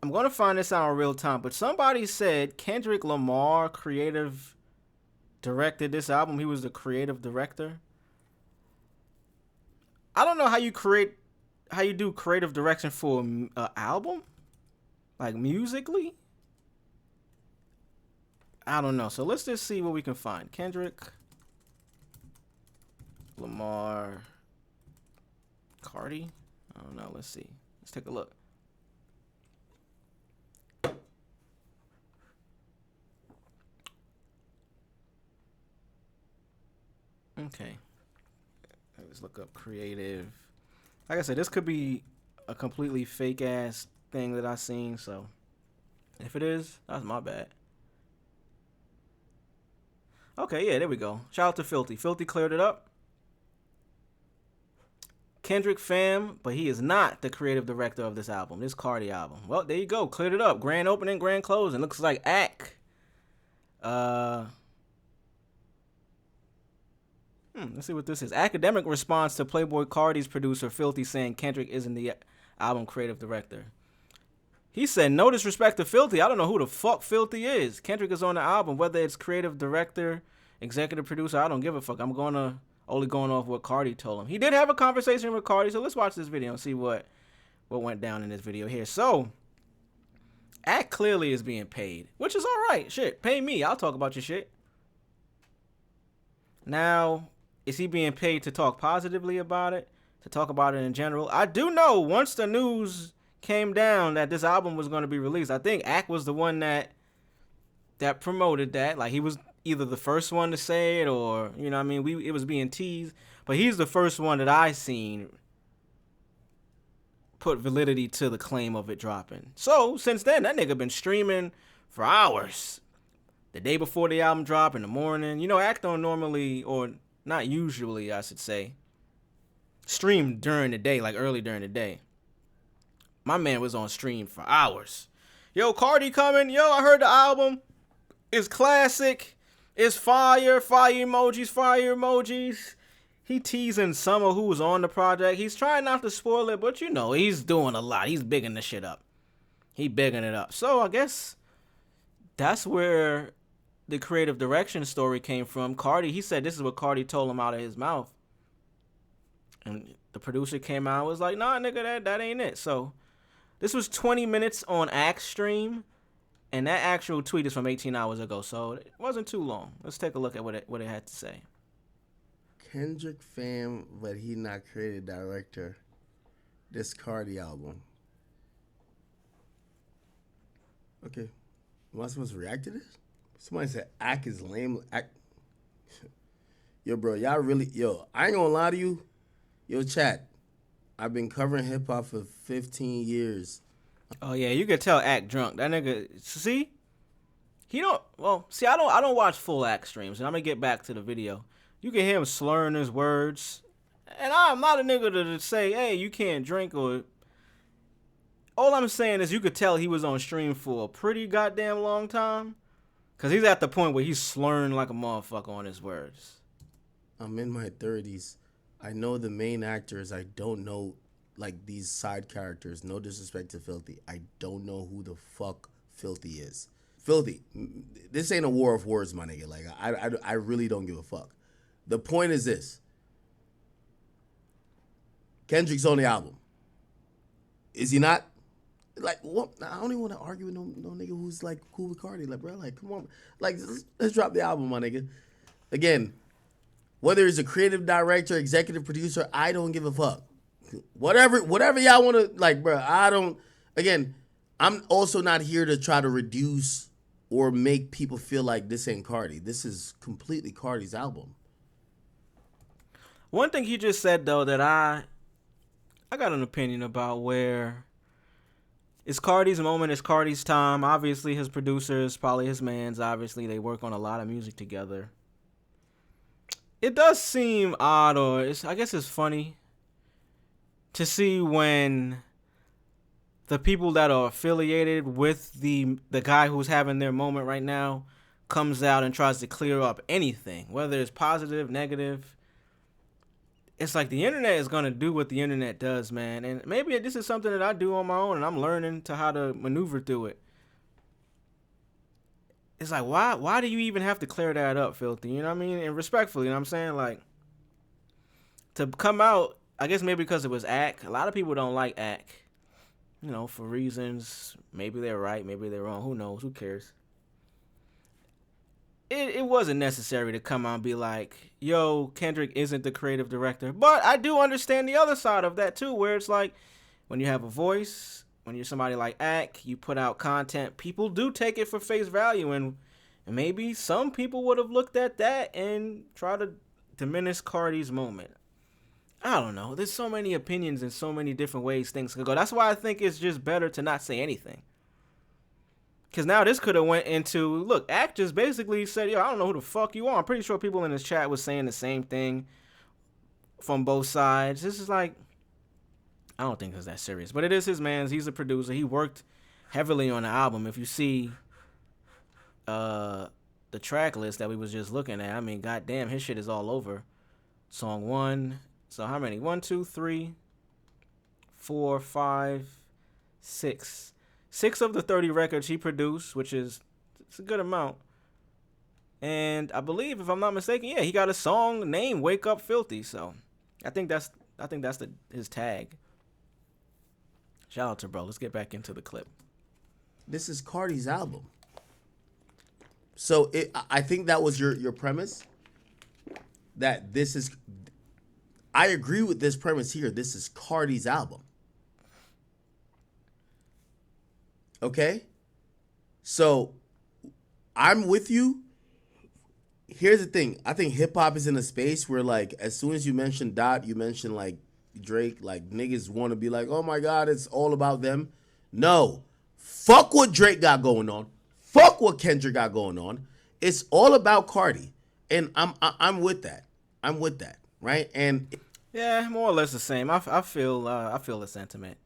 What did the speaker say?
I'm going to find this out in real time, but somebody said Kendrick Lamar creative directed this album. He was the creative director. I don't know how you do creative direction for an album, like musically. I don't know. So let's just see what we can find. Kendrick Lamar Carti. I don't know. Let's see. Let's take a look. Okay. Let's look up creative. Like I said, this could be a completely fake ass thing that I seen. So if it is, that's my bad. Okay, yeah, there we go. Shout out to Filthy. Filthy cleared it up. Kendrick fam, but he is not the creative director of this album, this Cardi album. Well, there you go. Cleared it up. Grand opening, grand closing. Looks like Let's see what this is. Academic response to Playboi Carti's producer Filthy saying Kendrick isn't the album creative director. He said, no disrespect to Filthy. I don't know who the fuck Filthy is. Kendrick is on the album. Whether it's creative director, executive producer, I don't give a fuck. I'm only going off what Cardi told him. He did have a conversation with Cardi, so let's watch this video and see what went down in this video here. So, Act clearly is being paid, which is all right. Shit, pay me. I'll talk about your shit. Now, is he being paid to talk positively about it? To talk about it in general? I do know once the news came down that this album was going to be released, I think Act was the one that promoted that. Like, he was either the first one to say it or, you know what I mean, it was being teased. But he's the first one that I seen put validity to the claim of it dropping. So, since then, that nigga been streaming for hours. The day before the album drop, in the morning. You know, Act don't normally, or not usually, I should say, stream during the day, like early during the day. My man was on stream for hours. Yo, Cardi coming. Yo, I heard the album. It's classic. It's fire. Fire emojis. Fire emojis. He teasing Summer, who was on the project. He's trying not to spoil it, but you know, he's doing a lot. He's bigging the shit up. He bigging it up. So I guess that's where the creative direction story came from. Cardi, he said this is what Cardi told him out of his mouth. And the producer came out and was like, nah, nigga, that ain't it. So this was 20 minutes on Act's stream. And that actual tweet is from 18 hours ago. So it wasn't too long. Let's take a look at what it had to say. Kendrick fam, but he not creative director. This Cardi album. Okay. Am I supposed to react to this? Somebody said Act is lame. Act. Yo, bro, y'all really, I ain't gonna lie to you. Yo, chat. I've been covering hip hop for 15 years. Oh yeah, you could tell Act drunk. That nigga, see? I don't watch full Act streams, and I'm gonna get back to the video. You can hear him slurring his words. And I'm not a nigga to say, hey, you can't drink or... All I'm saying is you could tell he was on stream for a pretty goddamn long time. Because he's at the point where he's slurring like a motherfucker on his words. I'm in my 30s. I know the main actors. I don't know, like, these side characters. No disrespect to Filthy. I don't know who the fuck Filthy is. Filthy, this ain't a war of words, my nigga. Like, I really don't give a fuck. The point is this. Kendrick's on the album. Is he not? Like, what? I don't even want to argue with no nigga who's, like, cool with Cardi. Like, bro, like, come on. Like, let's drop the album, my nigga. Again, whether he's a creative director, executive producer, I don't give a fuck. Whatever y'all want to, like, bro, I don't. Again, I'm also not here to try to reduce or make people feel like this ain't Cardi. This is completely Cardi's album. One thing he just said, though, that I got an opinion about, where it's Cardi's moment, it's Cardi's time. Obviously, his producers, probably his mans, obviously, they work on a lot of music together. It does seem odd, or I guess it's funny, to see when the people that are affiliated with the guy who's having their moment right now comes out and tries to clear up anything, whether it's positive, negative. it's like the internet is gonna do what the internet does, man. And maybe this is something that I do on my own, and I'm learning to how to maneuver through it. It's like, why do you even have to clear that up, Filthy? You know what I mean? And respectfully, you know what I'm saying? Like, to come out, I guess maybe because it was Ack. A lot of people don't like Ack, you know, for reasons. Maybe they're right, maybe they're wrong. Who knows? Who cares? It wasn't necessary to come out and be like, yo, Kendrick isn't the creative director. But I do understand the other side of that, too, where it's like, when you have a voice, when you're somebody like Ack, you put out content, people do take it for face value, and maybe some people would have looked at that and tried to diminish Cardi's moment. I don't know. There's so many opinions and so many different ways things could go. That's why I think it's just better to not say anything. Because now this could have went into, look, Ack just basically said, yo, I don't know who the fuck you are. I'm pretty sure people in this chat was saying the same thing from both sides. This is like, I don't think it's that serious. But it is his man's. He's a producer. He worked heavily on the album. If you see the track list that we was just looking at, I mean, goddamn, his shit is all over. Song 1. So how many? 1, 2, 3, 4, 5, 6. 6 of the 30 records he produced, which is it's a good amount. And I believe, if I'm not mistaken, yeah, he got a song named "Wake Up Filthy." So I think that's his tag. Shout out to bro. Let's get back into the clip. This is Cardi's album. So I think that was your premise. That this is, I agree with this premise here. This is Cardi's album. Okay? So I'm with you. Here's the thing. I think hip hop is in a space where, like, as soon as you mention Dot, you mention like Drake, like niggas want to be like, oh my God, it's all about them. No. Fuck what Drake got going on. Fuck what Kendrick got going on. It's all about Cardi. And I'm with that. I'm with that. Right? And yeah, more or less the same. I feel the sentiment.